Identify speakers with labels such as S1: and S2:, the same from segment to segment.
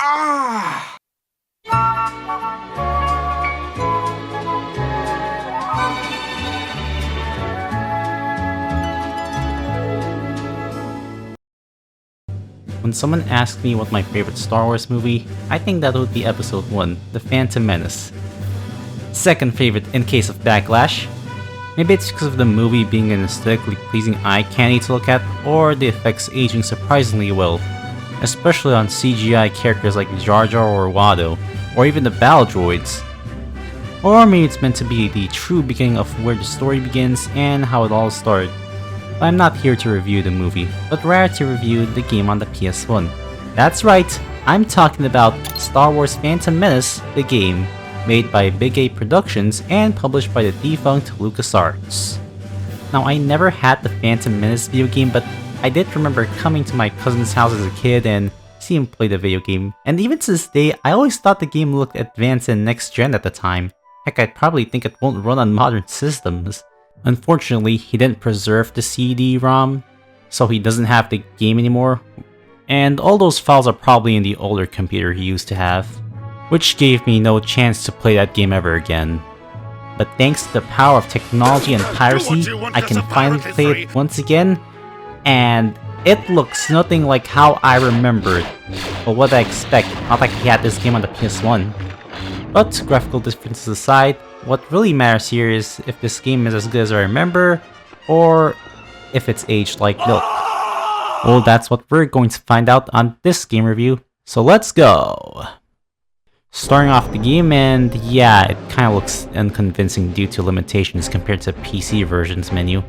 S1: Ah!
S2: When someone asks me what my favorite Star Wars movie, I think that would be Episode 1, The Phantom Menace. Second favorite in case of backlash? Maybe it's because of the movie being an aesthetically pleasing eye candy to look at, or the effects aging surprisingly well, especially on CGI characters like Jar Jar or Watto, or even the battle droids. Or maybe it's meant to be the true beginning of where the story begins and how it all started. But I'm not here to review the movie, but rather to review the game on the PS1. That's right, I'm talking about Star Wars Phantom Menace, the game, made by Big A Productions and published by the defunct LucasArts. Now, I never had the Phantom Menace video game, but I did remember coming to my cousin's house as a kid and seeing him play the video game, and even to this day, I always thought the game looked advanced and next-gen at the time. Heck, I'd probably think it won't run on modern systems. Unfortunately, he didn't preserve the CD-ROM, so he doesn't have the game anymore, and all those files are probably in the older computer he used to have, which gave me no chance to play that game ever again. But thanks to the power of technology and piracy, I can finally play it once again, and it looks nothing like how I remembered, or what I expect, not like he had this game on the PS1. But graphical differences aside, what really matters here is if this game is as good as I remember, or if it's aged like milk. Well, that's what we're going to find out on this game review, so let's go! Starting off the game, and yeah, it kinda looks unconvincing due to limitations compared to PC version's menu.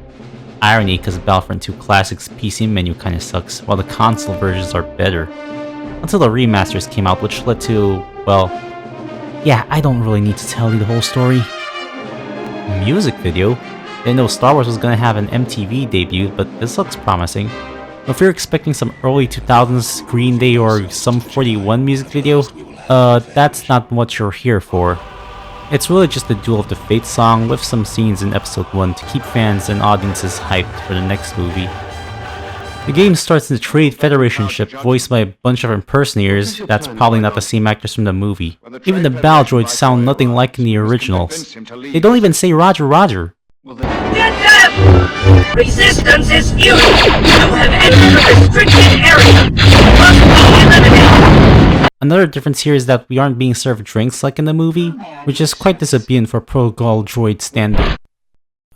S2: Irony, because Battlefront 2 Classic's PC menu kinda sucks, while the console versions are better. Until the remasters came out, which led to, well, yeah, I don't really need to tell you the whole story. Music video? Didn't know Star Wars was gonna have an MTV debut, but this looks promising. If you're expecting some early 2000s Green Day or Sum 41 music video, that's not what you're here for. It's really just the Duel of the Fates song with some scenes in Episode 1 to keep fans and audiences hyped for the next movie. The game starts in the Trade Federation ship voiced by a bunch of impersonators that's probably not the same actors from the movie. Even the battle droids sound nothing like in the originals. They don't even say Roger Roger.
S3: Get them! Resistance is futile! You have entered a restricted area! You must be eliminated!
S2: Another difference here is that we aren't being served drinks like in the movie, which is quite disobedient for protocol droid standard.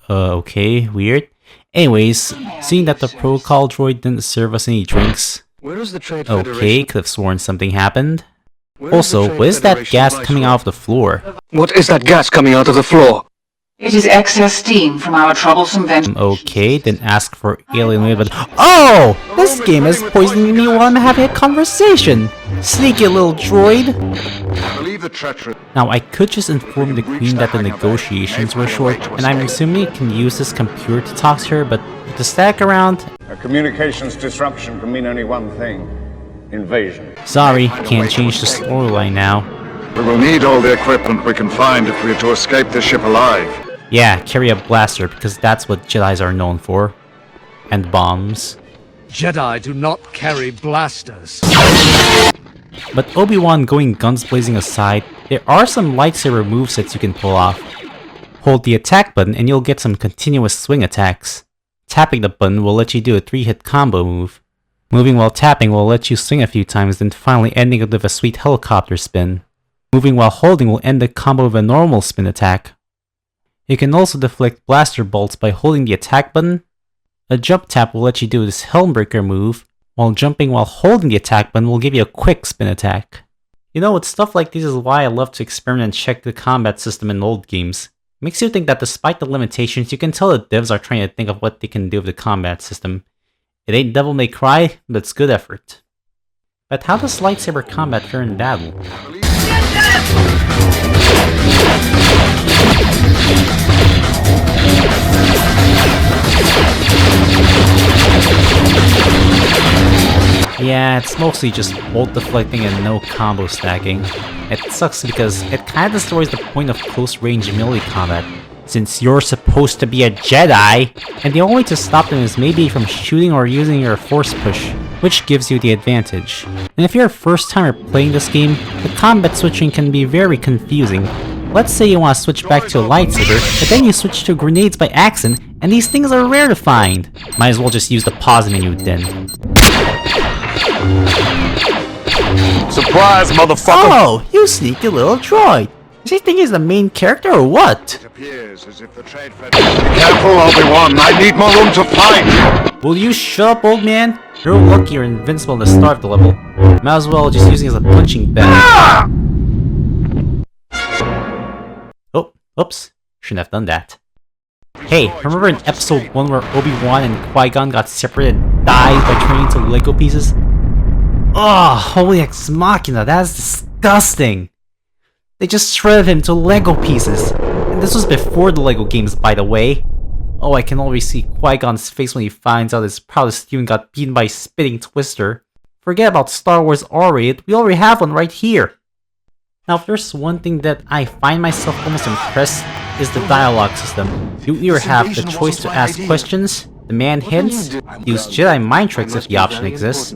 S2: Okay, weird. Anyways, seeing that the protocol droid didn't serve us any drinks, okay, could have sworn something happened. Also, what is that gas coming out of the floor?
S4: What is that gas coming out of the floor?
S5: It is excess steam from our troublesome vent.
S2: Okay, didn't ask for alien but oh! This game is poisoning me while I'm having a conversation! Sneaky little droid! Now, I could just inform the Queen that the negotiations were short, and I'm assuming you can use this computer to talk to her, but with the stack around...
S6: A communications disruption can mean only one thing. Invasion.
S2: Sorry, can't change the storyline now.
S7: We will need all the equipment we can find if we are to escape this ship alive.
S2: Yeah, carry a blaster, because that's what Jedis are known for. And bombs.
S4: Jedi do not carry blasters.
S2: But Obi-Wan going guns blazing aside, there are some lightsaber movesets you can pull off. Hold the attack button and you'll get some continuous swing attacks. Tapping the button will let you do a 3-hit combo move. Moving while tapping will let you swing a few times, then finally ending it with a sweet helicopter spin. Moving while holding will end the combo with a normal spin attack. You can also deflect blaster bolts by holding the attack button. A jump tap will let you do this Helmbreaker move, while jumping while holding the attack button will give you a quick spin attack. You know, with stuff like this is why I love to experiment and check the combat system in old games. It makes you think that despite the limitations, you can tell the devs are trying to think of what they can do with the combat system. It ain't Devil May Cry, but it's good effort. But how does lightsaber combat fare in battle? Yeah, it's mostly just bolt deflecting and no combo stacking. It sucks because it kinda destroys the point of close-range melee combat, since you're supposed to be a Jedi, and the only way to stop them is maybe from shooting or using your force push. which gives you the advantage. And if you're a first timer playing this game, the combat switching can be very confusing. Let's say you want to switch back to a lightsaber, but then you switch to grenades by accident, and these things are rare to find. Might as well just use the pause menu then.
S7: Surprise, motherfucker!
S2: Oh, you sneaky little droid! Does he think he's the main character or what?
S7: It appears as if the trade Careful, Obi-Wan, I need more room to fight!
S2: Will you shut up, old man? You're lucky you're invincible at the start of the level. Might as well just using it as a punching bag. Oh, oops. Shouldn't have done that. Hey, remember in episode 1 where Obi-Wan and Qui-Gon got separated and died by turning into Lego pieces? Oh, holy ex machina, that is disgusting! They just shredded him to Lego pieces! And this was before the Lego games, by the way. Oh, I can already see Qui-Gon's face when he finds out his proudest student got beaten by a spitting twister. Forget about Star Wars R-rated, we already have one right here! Now, if there's one thing that I find myself almost impressed, is the dialogue system. You either have the choice to ask questions, demand hints, use Jedi mind tricks if the option exists,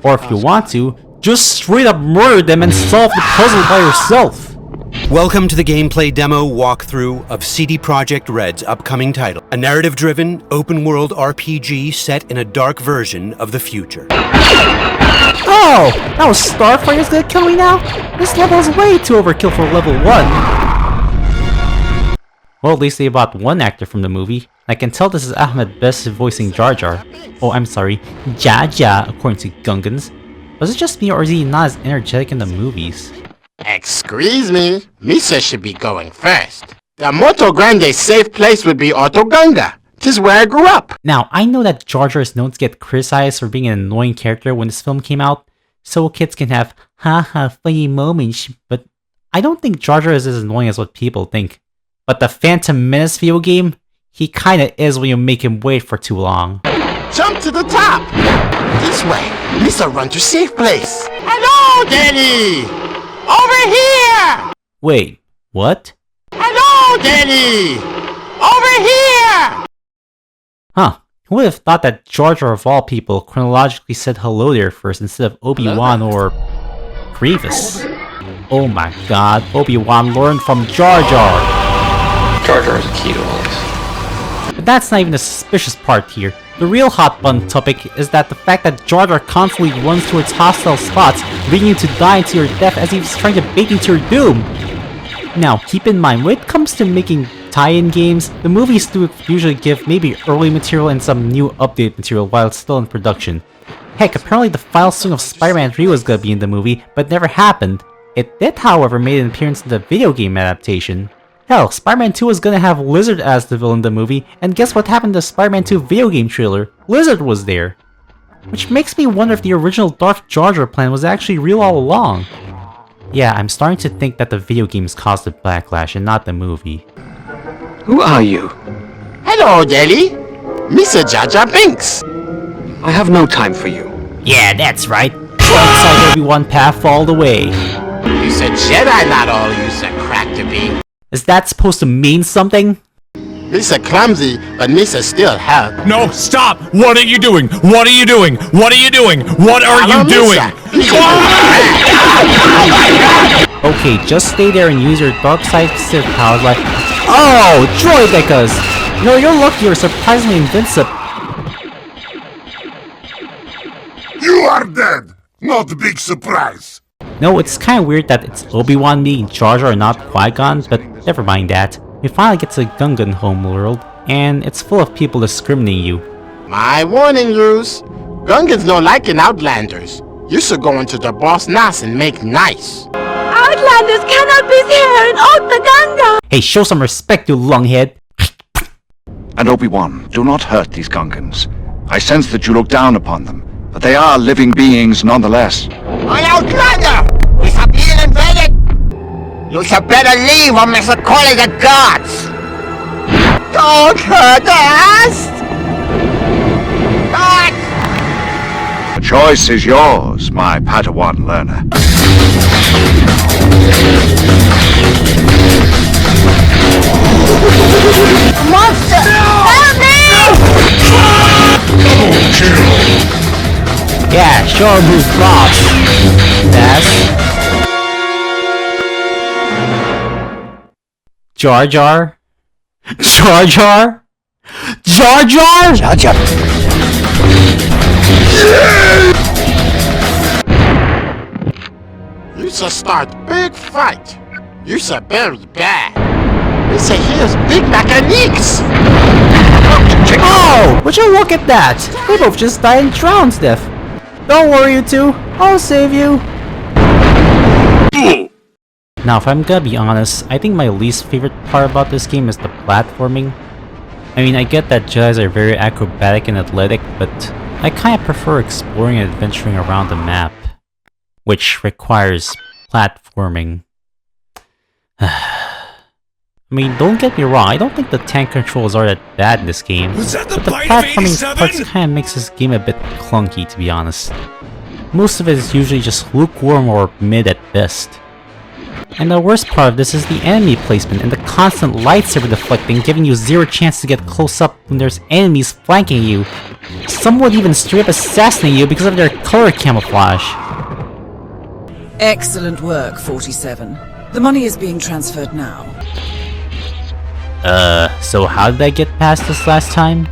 S2: or if you want to, just straight up murder them and solve the puzzle by yourself!
S1: Welcome to the gameplay demo walkthrough of CD Projekt Red's upcoming title, a narrative-driven, open-world RPG set in a dark version of the future.
S2: Oh! Now Starfire's gonna kill me now? This level is way too overkill for level 1! Well, at least they bought one actor from the movie. I can tell this is Ahmed Best voicing Jar Jar. Oh, I'm sorry, Jaja, according to Gungans. Was it just me or is he not as energetic in the movies?
S8: Excuse me, Misa should be going first. The Moto Grande safe place would be Autogunga. 'Tis where I grew up.
S2: Now, I know that Jar Jar is known to get criticized for being an annoying character when this film came out, so kids can have haha funny moments, but I don't think Jar Jar is as annoying as what people think. But the Phantom Menace video game, he kinda is when you make him wait for too long.
S8: Jump to the top. This way. Misa run to safe place. Hello, Daddy. Over here.
S2: Wait, what?
S8: Hello, Daddy. Over here.
S2: Huh, who would have thought that Jar Jar of all people chronologically said hello there first instead of Obi-Wan or Grievous? Oh my god, Obi-Wan learned from Jar Jar!
S9: Jar Jar is key to all this.
S2: But that's not even the suspicious part here. The real hot button topic is that the fact that Jar Jar constantly runs towards hostile spots, leading you to die to your death as he's trying to bait you to your doom. Now, keep in mind, when it comes to making tie-in games, the movie studios usually give maybe early material and some new updated material while it's still in production. Heck, apparently the final song of Spider-Man 3 was gonna be in the movie, but never happened. It did, however, make an appearance in the video game adaptation. Hell, Spider-Man 2 was gonna have Lizard as the villain in the movie, and guess what happened to the Spider-Man 2 video game trailer? Lizard was there! Which makes me wonder if the original Darth Jar Jar plan was actually real all along. Yeah, I'm starting to think that the video games caused the backlash and not the movie.
S4: Who are you?
S8: Hello, Daddy. Misa Jar Jar Binks.
S4: I have no time for you.
S2: Yeah, that's right. Dark side Obi-Wan path all the way.
S8: You said Jedi, not all you said crack to be.
S2: Is that supposed to mean something?
S8: Misa clumsy, but Misa still help.
S10: No, stop! What are you doing? What are you doing? What are you doing? What are you doing?
S2: Okay, just stay there and use your dark side specific powers like... Oh, droid mechas! No, you're lucky you're surprisingly invincible.
S7: You are dead! Not a big surprise!
S2: No, it's kinda weird that it's Obi-Wan being Jar Jar and not Qui-Gon, but never mind that. We finally get to Gungan homeworld, and it's full of people discriminating you.
S8: My warning, yous. Gungans don't like in Outlanders. You should go into the boss Nas and make nice.
S11: Outlanders cannot be here in Otaganga!
S2: Hey, show some respect, you lunghead!
S7: And Obi-Wan, do not hurt these Gungans. I sense that you look down upon them, but they are living beings nonetheless.
S8: An Outlander! We have been invaded! You should better leave or Mr. calling the gods! Don't hurt us! God!
S7: The choice is yours, my Padawan learner.
S11: Monster! Help me!
S2: Yeah, Sure move, boss. That's Jar Jar? Jar Jar? Jar Jar?
S8: Jar Jar.
S12: You should start big fight. You should very bad. You say here's big mechanics.
S2: Oh! Would you look at that? They both just died in drown's death. Don't worry, you two. I'll save you. Now, if I'm gonna be honest, I think my least favorite part about this game is the platforming. I mean, I get that Jedis are very acrobatic and athletic, but I kinda prefer exploring and adventuring around the map, which requires platforming. I mean, don't get me wrong, I don't think the tank controls are that bad in this game, but the platforming parts kinda makes this game a bit clunky, to be honest. Most of it is usually just lukewarm or mid at best. And the worst part of this is the enemy placement and the constant lightsaber deflecting, giving you zero chance to get close up when there's enemies flanking you. Some would even straight up assassinate you because of their color camouflage.
S13: Excellent work, 47. The money is being transferred now.
S2: So how did I get past this last time?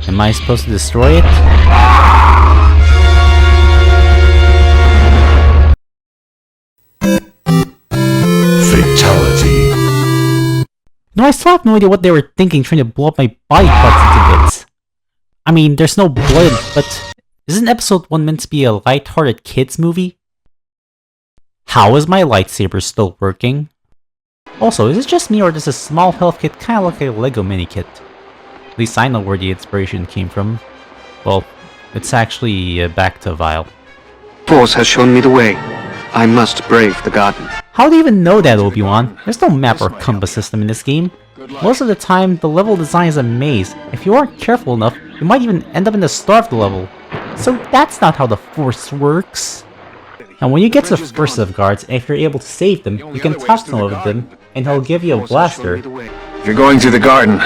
S2: Am I supposed to destroy it?
S14: Fatality.
S2: No, I still have no idea what they were thinking trying to blow up my body parts into bits. I mean, there's no blood, but isn't episode 1 meant to be a light-hearted kids movie? How is my lightsaber still working? Also, is it just me or does this small health kit kinda look like a Lego mini kit? At least I know where the inspiration came from. Well, it's actually back to Vile.
S4: Force has shown me the way. I must brave the garden.
S2: How do you even know that, Obi-Wan? There's no map or compass system in this game. Most of the time, the level design is a maze. If you aren't careful enough, you might even end up in the start of the level. So that's not how the Force works. And when you get to the first set of guards, if you're able to save them, you can talk to one of them, and he'll give you a blaster.
S7: If you're going through the garden,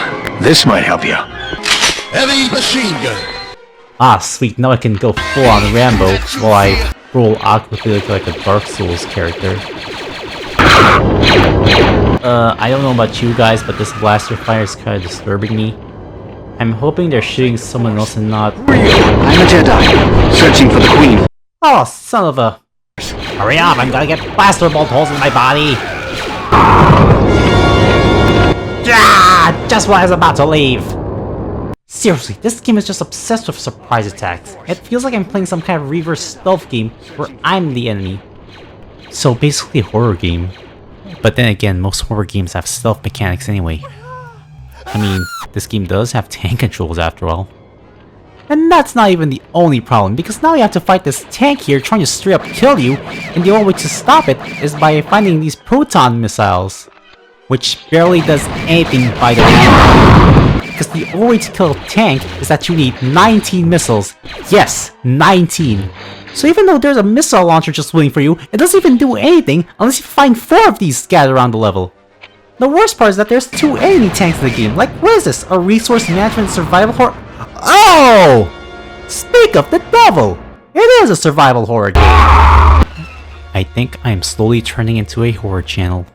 S7: this might help you.
S14: Heavy machine gun.
S2: Ah, sweet, now I can go full on Rambo, while I roll awkwardly like a Dark Souls character. I don't know about you guys, but this blaster fire is kinda disturbing me. I'm hoping they're shooting someone else and not...
S4: I'm a Jedi, searching for the Queen.
S2: Oh, son of a... Hurry up, I'm gonna get blaster bolt holes in my body! Ah, just when I was about to leave! Seriously, this game is just obsessed with surprise attacks. It feels like I'm playing some kind of reverse stealth game where I'm the enemy. So basically a horror game. But then again, most horror games have stealth mechanics anyway. I mean, this game does have tank controls after all. And that's not even the only problem, because now you have to fight this tank here trying to straight up kill you, and the only way to stop it is by finding these proton missiles. Which barely does anything by the way. Because the only way to kill a tank is that you need 19 missiles. Yes, 19. So even though there's a missile launcher just waiting for you, it doesn't even do anything unless you find 4 of these scattered around the level. The worst part is that there's 2 enemy tanks in the game. Like, what is this? A resource management survival horror? Oh! Speak of the devil! It is a survival horror game! I think I am slowly turning into a horror channel.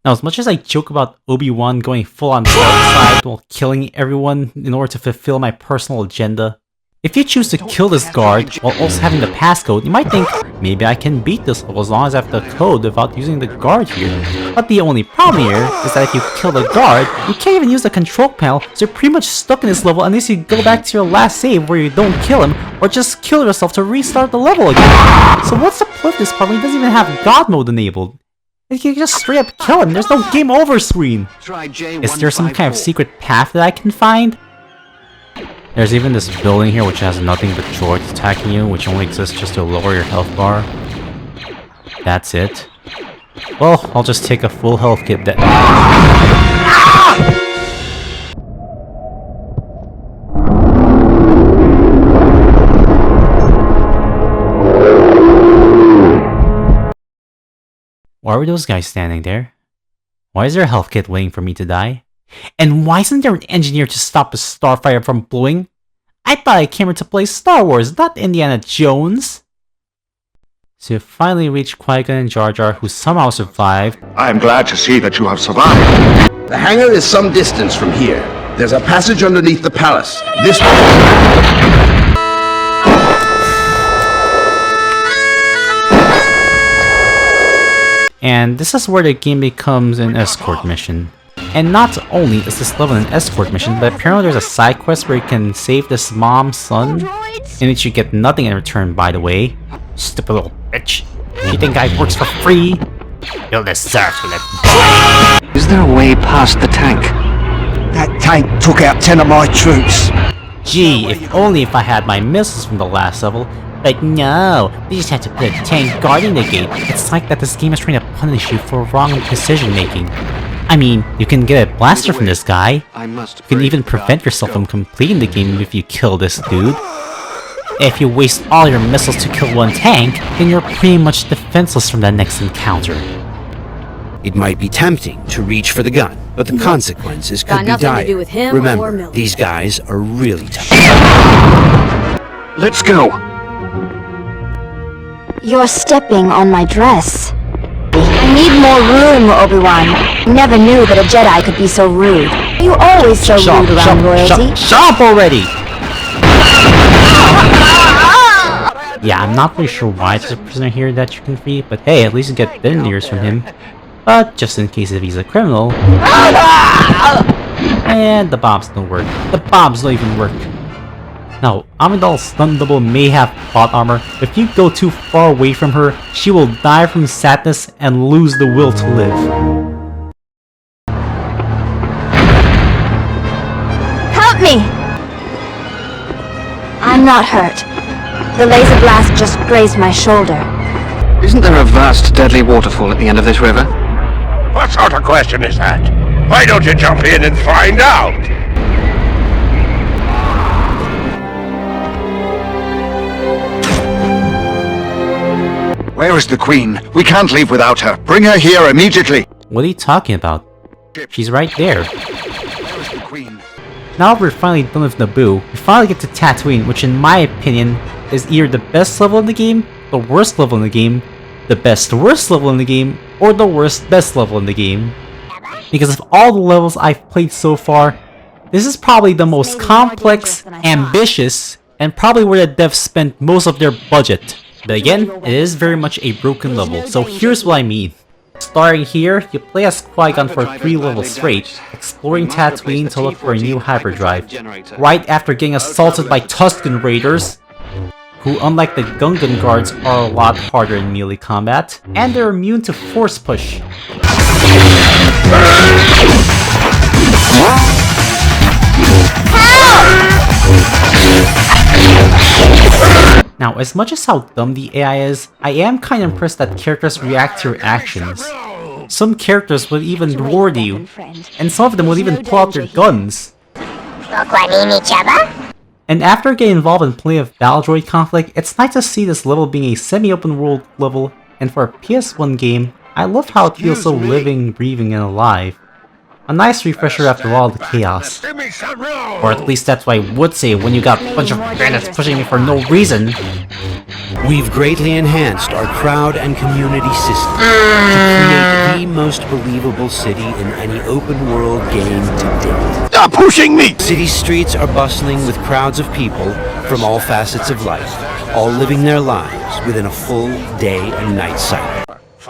S2: Now, as much as I joke about Obi-Wan going full on dark side while killing everyone in order to fulfill my personal agenda, if you choose to kill this guard while also having the passcode, you might think, maybe I can beat this level as long as I have the code without using the guard here. But the only problem here is that if you kill the guard, you can't even use the control panel, so you're pretty much stuck in this level unless you go back to your last save where you don't kill him, or just kill yourself to restart the level again. So what's the point of this part when he doesn't even have God mode enabled? You can just straight up kill him, there's no game over screen! Is there some kind of secret path that I can find? There's even this building here which has nothing but droids attacking you, which only exists just to lower your health bar. That's it. Well, I'll just take a full health kit that- Why were those guys standing there? Why is there a health kit waiting for me to die? And why isn't there an engineer to stop a starfire from blowing? I thought I came here to play Star Wars, not Indiana Jones! So you finally reached Qui-Gon and Jar Jar, who somehow survived.
S7: I am glad to see that you have survived.
S14: The hangar is some distance from here. There's a passage underneath the palace. This way.
S2: And this is where the game becomes an escort mission. And not only is this level an escort mission, but apparently there's a side quest where you can save this mom's son, in which you get nothing in return, by the way. Stupid little bitch. You think I works for free? You'll deserve to live.
S4: Is there a way past the tank?
S8: That tank took out 10 of my troops.
S2: Gee, if only if I had my missiles from the last level. But no, they just had to put a tank guarding the gate. It's like that this game is trying to punish you for wrong decision making. I mean, you can get a blaster from this guy. You can even prevent yourself from completing the game if you kill this dude. If you waste all your missiles to kill one tank, then you're pretty much defenseless from the next encounter.
S1: It might be tempting to reach for the gun, but the consequences could be dire. Remember, these guys are really tough.
S4: Let's go.
S11: You're stepping on my dress. I need more room, Obi-Wan. Never knew that a Jedi could be so rude. You always so rude around royalty.
S2: Shut up already! Yeah, I'm not really sure why there's a prisoner here that you can free, but hey, at least you get thin ears from him. But just in case if he's a criminal... And the bombs don't work. The bombs don't even work. Now, Amidal's stun double may have plot armor, but if you go too far away from her, she will die from sadness and lose the will to live.
S11: Help me! I'm not hurt. The laser blast just grazed my shoulder.
S4: Isn't there a vast, deadly waterfall at the end of this river?
S14: What sort of question is that? Why don't you jump in and find out?
S7: Where is the Queen? We can't leave without her. Bring her here immediately.
S2: What are you talking about? She's right there.
S7: Where is the Queen?
S2: Now we're finally done with Naboo, we finally get to Tatooine, which in my opinion is either the best level in the game, the worst level in the game, the best worst level in the game, or the worst best level in the game. Because of all the levels I've played so far, this is probably the most complex, ambitious, and probably where the devs spent most of their budget. But again, it is very much a broken level, so here's what I mean. Starting here, you play as Qui-Gon for 3 levels straight, exploring Tatooine to look for a new hyperdrive, right after getting assaulted by Tusken Raiders, who unlike the Gungan guards are a lot harder in melee combat, and they're immune to force push. Now, as much as how dumb the AI is, I am kinda impressed that characters react to your actions. Some characters will even reward you, and some of them will even pull out their guns. And after getting involved in plenty of Battle Droid conflict, it's nice to see this level being a semi-open world level, and for a PS1 game, I love how it feels so living, breathing, and alive. A nice refresher after all the chaos. Or at least that's what I would say when you got a bunch of bandits pushing me for no reason.
S1: We've greatly enhanced our crowd and community system to create the most believable city in any open-world game to date.
S14: Stop pushing me!
S1: City streets are bustling with crowds of people from all facets of life, all living their lives within a full day and night cycle.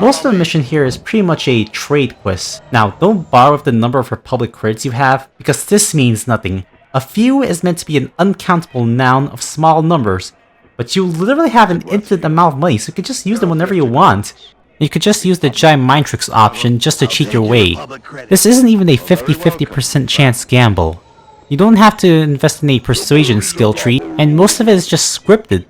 S2: Most of the mission here is pretty much a trade quest. Now, don't bother with the number of Republic credits you have, because this means nothing. A few is meant to be an uncountable noun of small numbers, but you literally have an infinite amount of money, so you can just use them whenever you want. You could just use the giant mind tricks option just to cheat your way. This isn't even a 50-50% chance gamble. You don't have to invest in a persuasion skill tree, and most of it is just scripted.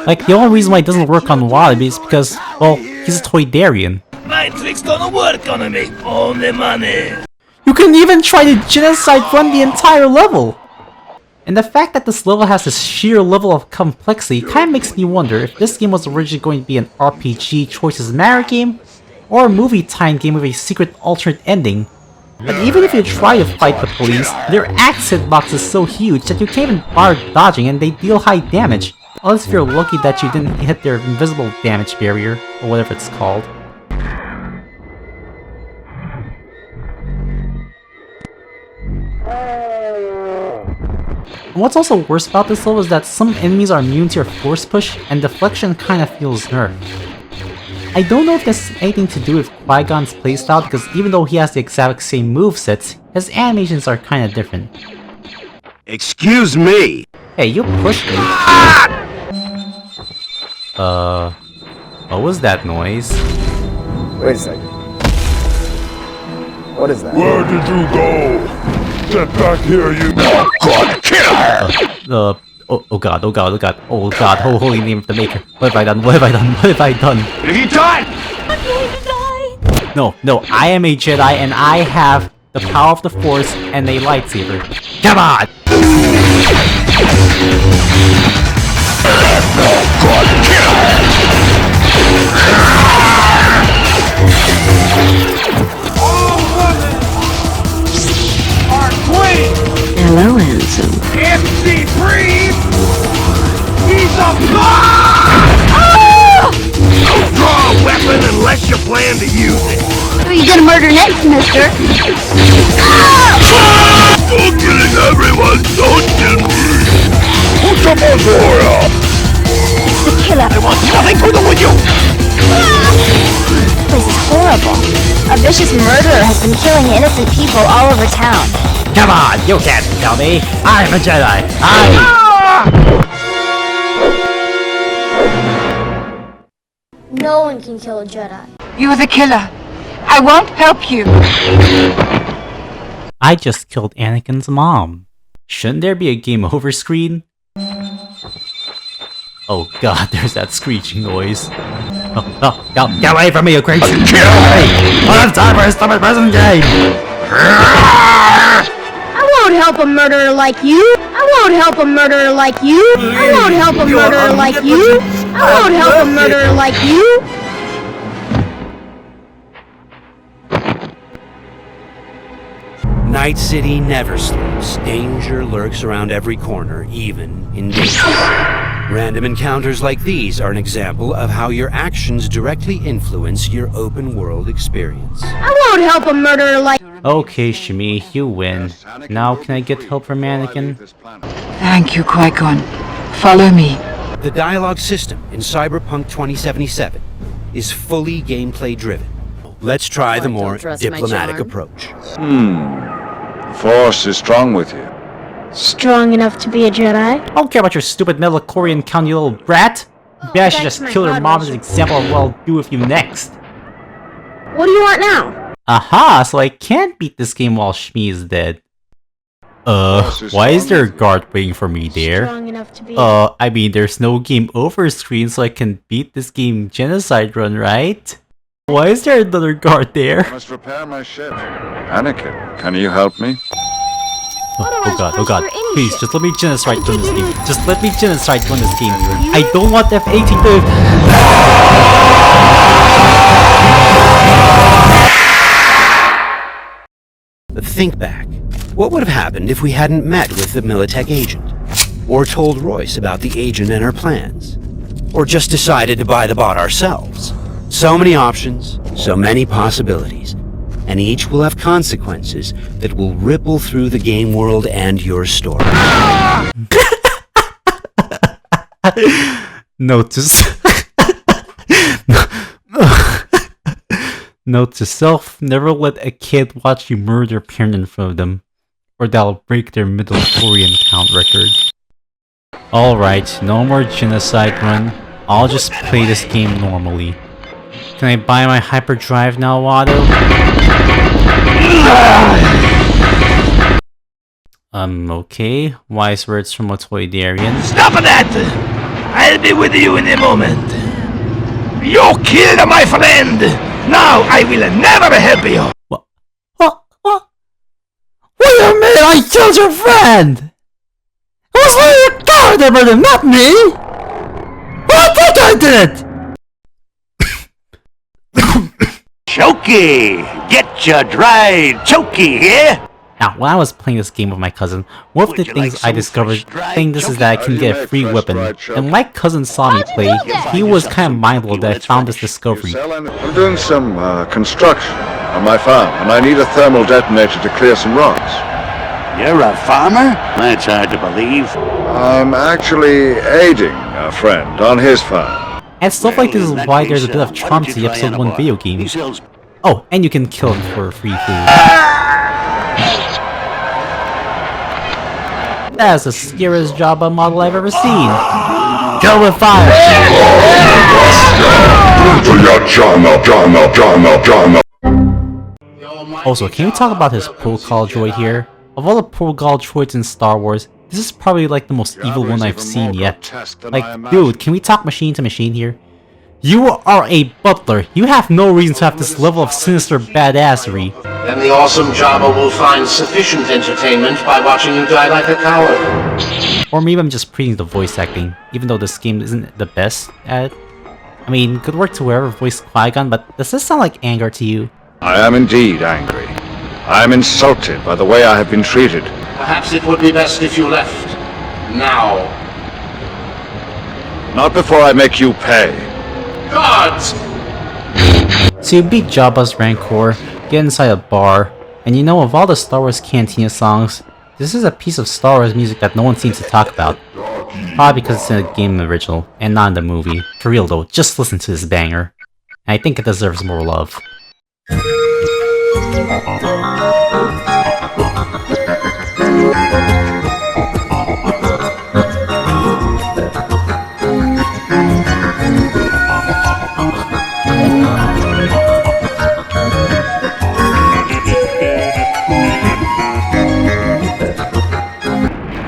S2: Like, the only reason why it doesn't work on Lovably is because, well, he's a Toydarian.
S3: My tricks don't work on me, only money.
S2: You can even try to genocide run the entire level! And the fact that this level has this sheer level of complexity kinda makes me wonder if this game was originally going to be an RPG choices matter game, or a movie tie-in game with a secret alternate ending, But even if you try to fight the police, their axe hitbox is so huge that you can't even bother dodging and they deal high damage. Unless if you're lucky that you didn't hit their invisible damage barrier, or whatever it's called. And what's also worse about this level is that some enemies are immune to your force push, and deflection kinda feels nerfed. I don't know if this has anything to do with Qui-Gon's playstyle, because even though he has the exact same movesets, his animations are kinda different.
S15: Excuse me!
S2: Hey, you pushed me! What was that noise?
S16: Wait a second. What is that?
S14: Where did you go? Get back here, you God killer!
S2: Oh god, holy name of the maker. What have I done? What have I done? What have I done?
S14: Have you died?
S11: I'm going to die!
S2: No, I am a Jedi and I have the power of the Force and a lightsaber. Come on!
S14: God killer!
S11: Hello, handsome.
S14: If she breathes, he's a god! Don't draw a weapon unless you plan to use it.
S11: Who are you gonna murder next, mister?
S14: You're killing everyone, don't kill me! Who's your Pandora?
S11: It's the killer.
S14: I want nothing to do with you!
S11: This place is horrible. A vicious murderer has been killing innocent people all over town.
S2: Come on, you can't tell me! I'm a Jedi!
S11: No one can kill a Jedi.
S5: You're the killer. I won't help you.
S2: I just killed Anakin's mom. Shouldn't there be a game over screen? Oh god, there's that screeching noise. Get away from me, you crazy kid! I don't have time for a stupid present game!
S11: I won't help a murderer like you. I won't help a murderer like you. I won't help a murderer like you. I won't help a murderer like you.
S1: Night City never sleeps. Danger lurks around every corner, even in daytime. Random encounters like these are an example of how your actions directly influence your open world experience.
S11: I won't help a murderer like...
S2: Okay, Shmi, you win. Now can I get help from Anakin?
S5: Thank you, Qui-Gon. Follow me.
S1: The dialogue system in Cyberpunk 2077 is fully gameplay driven. Let's try the more diplomatic approach.
S7: The Force is strong with you.
S11: Strong enough to be a Jedi?
S2: I don't care about your stupid midichlorian count, you little brat! Maybe I should just kill your mom as an example of what I'll do with you next.
S11: What do you want now?
S2: Aha, so I can't beat this game while Shmi is dead. Why is there a guard waiting for me there? I mean, there's no game over screen, so I can beat this game genocide run, right? Why is there another guard there?
S7: I must repair my ship. Anakin, can you help me?
S2: Oh god, please, just let me genocide run this game. Just let me genocide run this game. I don't want F-18
S1: But think back. What would have happened if we hadn't met with the Militech agent? Or told Royce about the agent and her plans? Or just decided to buy the bot ourselves? So many options, so many possibilities. And each will have consequences that will ripple through the game world and your story.
S2: Note to self, never let a kid watch you murder a parent in front of them, or that'll break their midichlorian count record. Alright, no more genocide run. I'll just play this game normally. Can I buy my hyperdrive now, Watto? Okay. Wise words from a Toydarian.
S14: Stop that! I'll be with you in a moment. You killed my friend! Now I will never help you!
S2: What do you mean I killed your friend? It was my coward that murdered, not me! I think I did it!
S14: Choky! Get
S15: Gotcha, dry chokey here.
S2: Now, when I was playing this game with my cousin, one of the things I discovered playing this is that I can get a free weapon. And when my cousin saw me play, he was kind of mind blown that I found this discovery.
S7: I'm doing some construction on my farm, and I need a thermal detonator to clear some rocks.
S15: You're a farmer? That's hard to believe.
S7: I'm actually aiding a friend on his farm.
S2: And stuff like this is why there's a bit of charm to the episode 1 video game. Oh, and you can kill him for free food. That's the scariest Jabba model I've ever seen. Kill with fire! Also, can we talk about his protocol droid here? Of all the protocol droids in Star Wars, this is probably like the most evil one I've seen yet. Like, dude, can we talk machine to machine here? You are a butler. You have no reason to have this level of sinister badassery.
S17: Then the awesome Jabba will find sufficient entertainment by watching you die like a coward.
S2: Or maybe I'm just praising the voice acting, even though this game isn't the best at it. I mean, good work to whoever voiced Qui-Gon, but does this sound like anger to you?
S7: I am indeed angry. I am insulted by the way I have been treated.
S17: Perhaps it would be best if you left. Now.
S7: Not before I make you pay.
S17: Gods!
S2: So you beat Jabba's Rancor, get inside a bar, and you know, of all the Star Wars Cantina songs, this is a piece of Star Wars music that no one seems to talk about. Probably because it's in the game original, and not in the movie. For real though, just listen to this banger. And I think it deserves more love.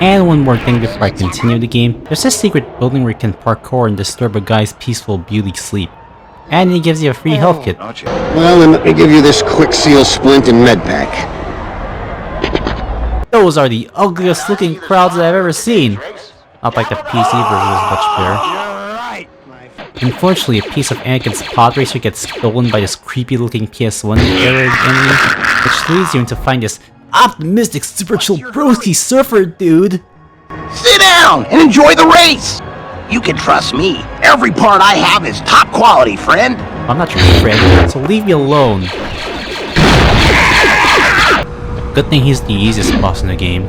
S2: And one more thing before I continue the game, there's this secret building where you can parkour and disturb a guy's peaceful beauty sleep. And he gives you a free health kit.
S15: Well, then let me give you this quick seal splint and med pack.
S2: Those are the ugliest looking crowds that I've ever seen. Not like the PC version is much better. Unfortunately, a piece of Anakin's pod racer gets stolen by this creepy looking PS1 era enemy, which leads you to find this optimistic super chill broski surfer dude.
S8: Sit down and enjoy the race! You can trust me. Every part I have is top quality, friend.
S2: I'm not your friend, so leave me alone. Good thing he's the easiest boss in the game.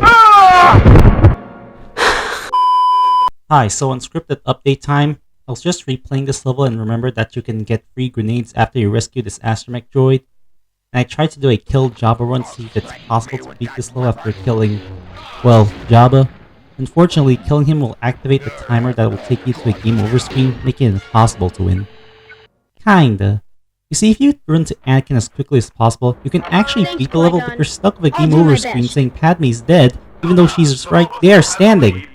S2: Hi, so unscripted update time. I was just replaying this level and remembered that you can get free grenades after you rescue this astromech droid. And I tried to do a kill Jabba run to see if it's possible to beat this level after killing, well, Jabba. Unfortunately, killing him will activate the timer that will take you to a game over screen, making it impossible to win. Kinda. You see, if you run to Anakin as quickly as possible, you can actually beat the level, but you're stuck with a game over screen saying Padme's dead, even though she's right there standing.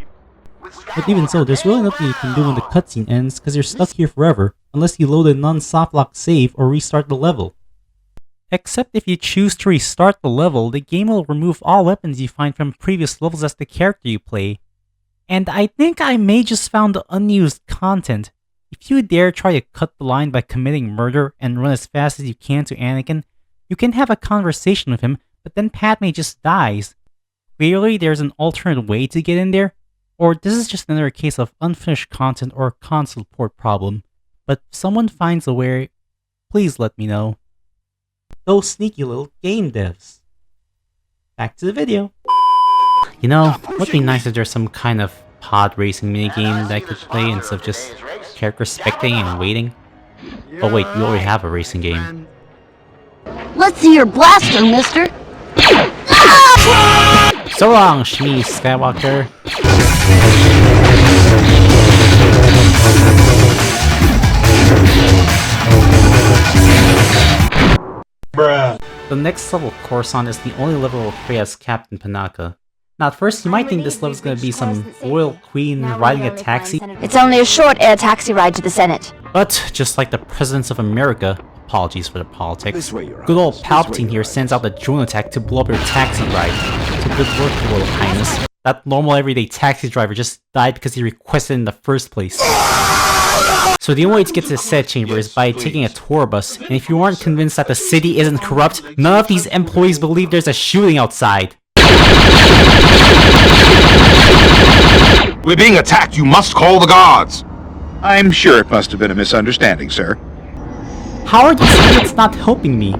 S2: But even so, there's really nothing you can do when the cutscene ends, because you're stuck here forever, unless you load a non-softlock save or restart the level. Except if you choose to restart the level, the game will remove all weapons you find from previous levels as the character you play. And I think I may just found the unused content. If you dare try to cut the line by committing murder and run as fast as you can to Anakin, you can have a conversation with him, but then Padme just dies. Clearly there's an alternate way to get in there, or this is just another case of unfinished content or console port problem. But if someone finds a way, please let me know. Those sneaky little game devs. Back to the video. You know, it would be nice if there's some kind of pod racing minigame that I could play instead of just character spectating and waiting. Oh wait, we already have a racing game.
S11: Let's see your blaster, mister.
S2: So long, Shmi Skywalker.
S14: Bruh.
S2: The next level of Coruscant is the only level where play as Captain Panaka. Now at first you might think this level is going to be some royal queen riding a taxi.
S11: It's only a short air taxi ride to the Senate.
S2: But just like the presidents of America, apologies for the politics, good old Palpatine here sends out the drone attack to blow up your taxi ride. So good work, Your Royal Highness. That normal everyday taxi driver just died because he requested in the first place. So the only way to get to the Senate chamber is by taking a tour bus, and if you aren't convinced that the city isn't corrupt, none of these employees believe there's a shooting outside.
S7: We're being attacked. You must call the guards. I'm sure it must have been a misunderstanding, sir.
S2: How are these idiots not helping me?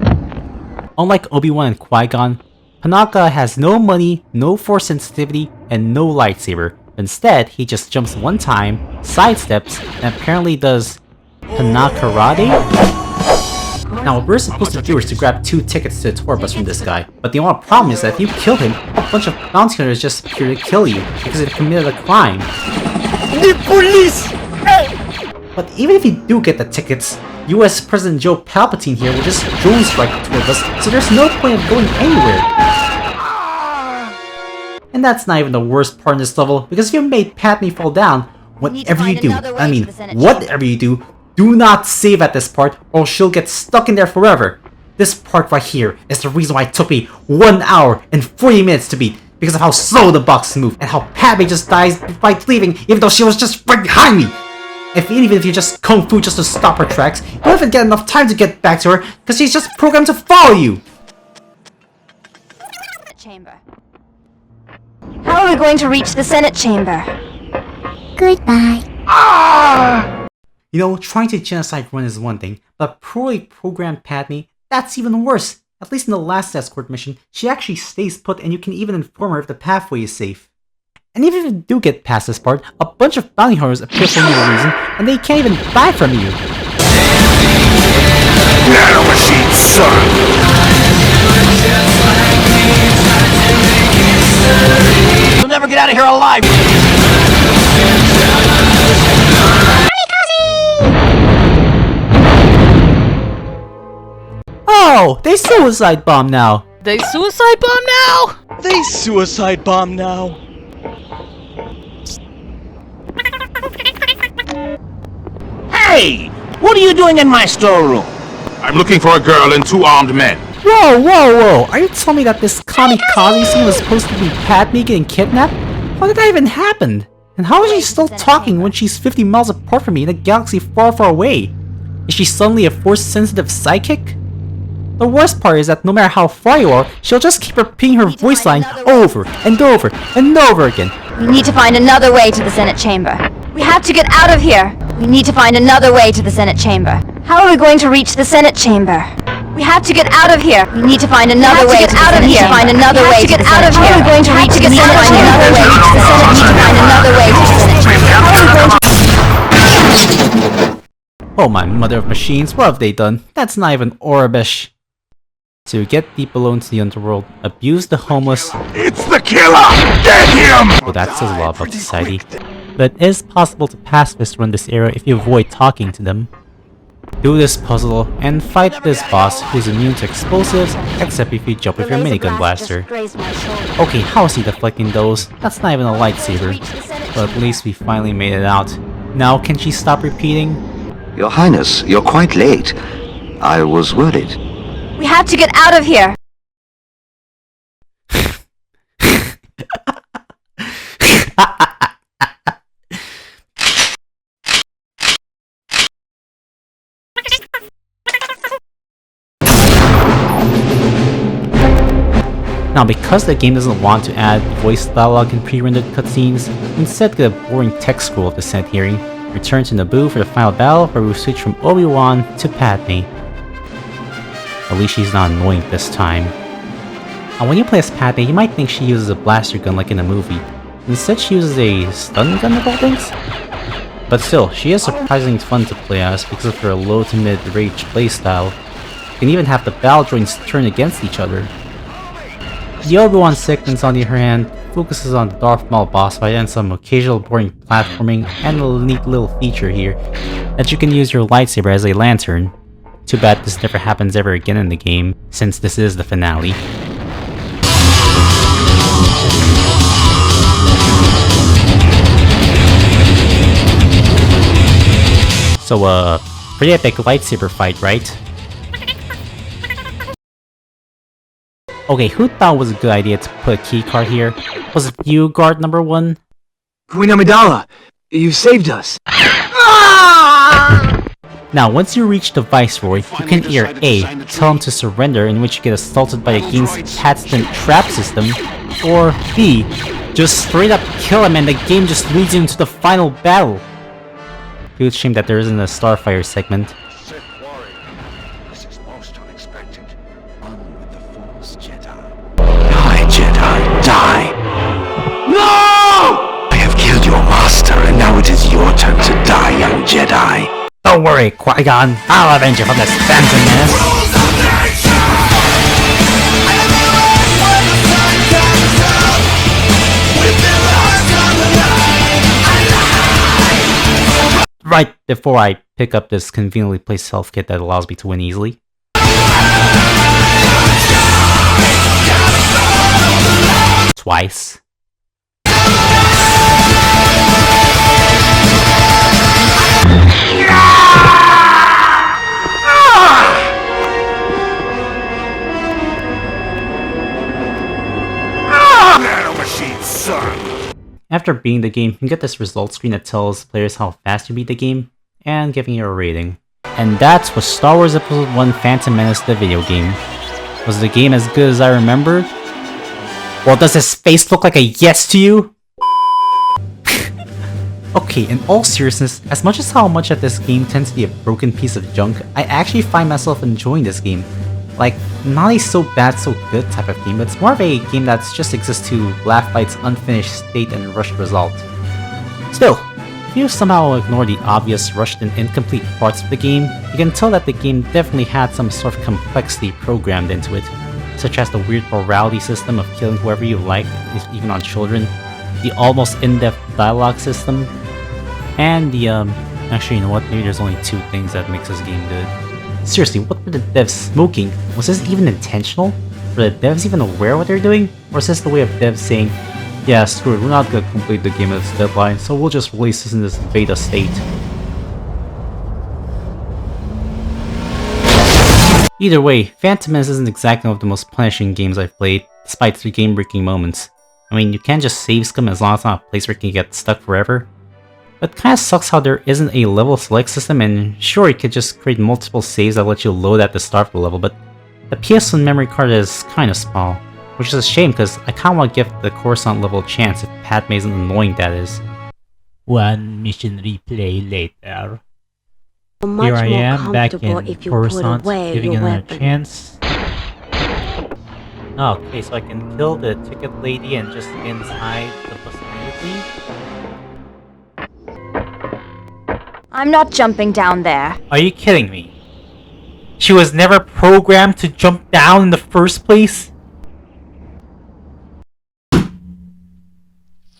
S2: Unlike Obi-Wan and Qui-Gon, Panaka has no money, no force sensitivity, and no lightsaber. Instead, he just jumps one time, sidesteps, and apparently does Panakarate? Now, what we're supposed to do is to grab 2 tickets to the tour bus from this guy, but the only problem is that if you kill him, a bunch of bounty hunters just appear to kill you because they've committed a crime.
S14: The police!
S2: But even if you do get the tickets, US President Joe Palpatine here will just drone strike the tour bus, so there's no point of going anywhere. And that's not even the worst part in this level, because if you made Padme fall down, whatever you do, whatever you do, do not save at this part, or she'll get stuck in there forever. This part right here is the reason why it took me 1 hour and 40 minutes to beat, because of how slow the boxes move, and how Padme just dies by leaving, even though she was just right behind me. Even if you just kung fu just to stop her tracks, you don't even get enough time to get back to her, because she's just programmed to follow you.
S11: Chamber. How are we going to reach the Senate chamber? Goodbye.
S2: You know, trying to genocide run is one thing, but poorly programmed Padme, that's even worse. At least in the last escort mission, she actually stays put and you can even inform her if the pathway is safe. And even if you do get past this part, a bunch of bounty hunters appear for no reason, and they can't even buy from you.
S14: Nano machine, son!
S8: You'll never get out of here alive!
S2: Oh, they suicide bomb now!
S18: They suicide bomb now? They suicide bomb now.
S8: Hey! What are you doing in my storeroom?
S7: I'm looking for a girl and 2 armed men.
S2: Whoa, whoa, whoa! Are you telling me that this kamikaze scene was supposed to be Padme getting kidnapped? How did that even happen? And how is she still talking when she's 50 miles apart from me in a galaxy far, far away? Is she suddenly a force-sensitive psychic? The worst part is that no matter how far you are, she'll just keep repeating her voice line over and over and over again.
S11: We need to find another way to the Senate chamber. We have to get out of here. We need to find another way to the Senate chamber. How are we going to reach the Senate chamber? We have to get out of here. We need to find another way to get out of here. Find another way to get out of here. How are we going to reach the Senate chamber? Another way to the Senate. Need to find another way to the Senate chamber. How are we going to?
S2: Oh my mother of machines, what have they done? That's not even Orabish. To get deep below into the underworld, abuse the homeless.
S14: It's the killer! Get him!
S2: Well, that says a lot about society. But it is possible to pacifist run this era if you avoid talking to them. Do this puzzle, and fight this boss who's immune to explosives, except if you jump with your minigun blaster. Okay, how is he deflecting those? That's not even a lightsaber. But at least we finally made it out. Now can she stop repeating?
S4: Your Highness, you're quite late. I was worried.
S11: We have to get out of here.
S2: Now, because the game doesn't want to add voice dialogue in pre-rendered cutscenes, instead get a boring text scroll of the Senate hearing, return to Naboo for the final battle where we switch from Obi-Wan to Padme. At least she's not annoying this time. Now, when you play as Padme, you might think she uses a blaster gun like in the movie. Instead, she uses a stun gun of all things? But still, she is surprisingly fun to play as because of her low to mid range playstyle. You can even have the battle droids turn against each other. The Obi-Wan sequence, on the other hand, focuses on the Darth Maul boss fight and some occasional boring platforming, and a neat little feature here that you can use your lightsaber as a lantern. Too bad this never happens ever again in the game, since this is the finale. So, pretty epic lightsaber fight, right? Okay, who thought it was a good idea to put a keycard here? Was it you, guard number 1?
S16: Queen Amidala, you saved us.
S8: Ah!
S2: Now, once you reach the Viceroy, you can either A, tell him to surrender, in which you get assaulted by the game's patented trap system, or B, just straight up kill him and the game just leads you into the final battle. It's a shame that there isn't a Starfire segment.
S7: This is most unexpected. One with the Force, Jedi. Die, Jedi, die! No! I have killed your master, and now it is your turn to die, young Jedi.
S2: Don't worry, Qui-Gon. I'll avenge you from this phantom menace. Right before I pick up this conveniently placed health kit that allows me to win easily. Twice. After beating the game, you get this results screen that tells players how fast you beat the game, and giving you a rating. And that was Star Wars Episode 1 Phantom Menace, the video game. Was the game as good as I remembered? Well, does his face look like a yes to you? Okay, in all seriousness, as much as how much of this game tends to be a broken piece of junk, I actually find myself enjoying this game. Like, not a so bad so good type of game, but it's more of a game that just exists to laugh by its unfinished state and rushed result. Still, if you somehow ignore the obvious rushed and incomplete parts of the game, you can tell that the game definitely had some sort of complexity programmed into it, such as the weird morality system of killing whoever you like, even on children, the almost in-depth dialogue system, and the actually, you know what, maybe there's only two things that makes this game good. Seriously, what were the devs smoking? Was this even intentional? Were the devs even aware of what they're doing? Or is this the way of devs saying, yeah, screw it, we're not gonna complete the game at its deadline, so we'll just release this in this beta state. Either way, Phantom Menace isn't exactly one of the most punishing games I've played, despite its game-breaking moments. I mean, you can't just save scum as long as it's not a place where you can get stuck forever. But it kinda sucks how there isn't a level select system, and sure, you could just create multiple saves that let you load at the start of the level, but the PS1 memory card is kinda small, which is a shame because I kinda want to give the Coruscant level a chance if Padme isn't annoying, that is. One mission replay later. Here I am, back in Coruscant, giving it another chance. Okay, so I can kill the ticket lady and just get inside the bus immediately?
S11: I'm not jumping down there.
S2: Are you kidding me? She was never programmed to jump down in the first place?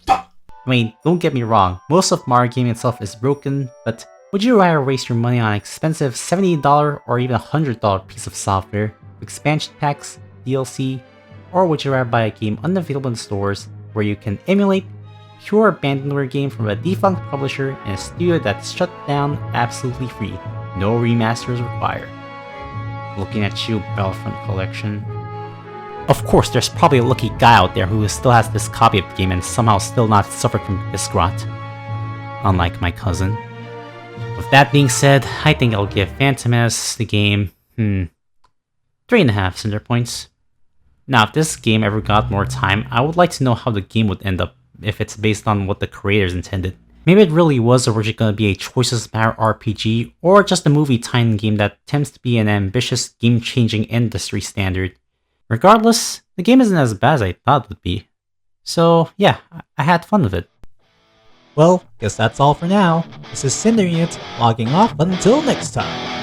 S2: I mean, don't get me wrong, most of Mario gaming itself is broken, but would you rather waste your money on an expensive $70 or even $100 piece of software, expansion packs, DLC, or would you rather buy a game unavailable in stores where you can emulate pure abandonware game from a defunct publisher and a studio that's shut down absolutely free, no remasters required? Looking at you, Battlefront Collection. Of course, there's probably a lucky guy out there who still has this copy of the game and somehow still not suffered from disc rot. Unlike my cousin. With that being said, I think I'll give Phantom Menace the game, 3.5 Cinder Points. Now, if this game ever got more time, I would like to know how the game would end up, if it's based on what the creators intended. Maybe it really was originally going to be a Choices Matter RPG, or just a movie tie-in game that attempts to be an ambitious, game-changing industry standard. Regardless, the game isn't as bad as I thought it would be. So yeah, I had fun with it. Well, guess that's all for now. This is Cinder Unit, logging off until next time.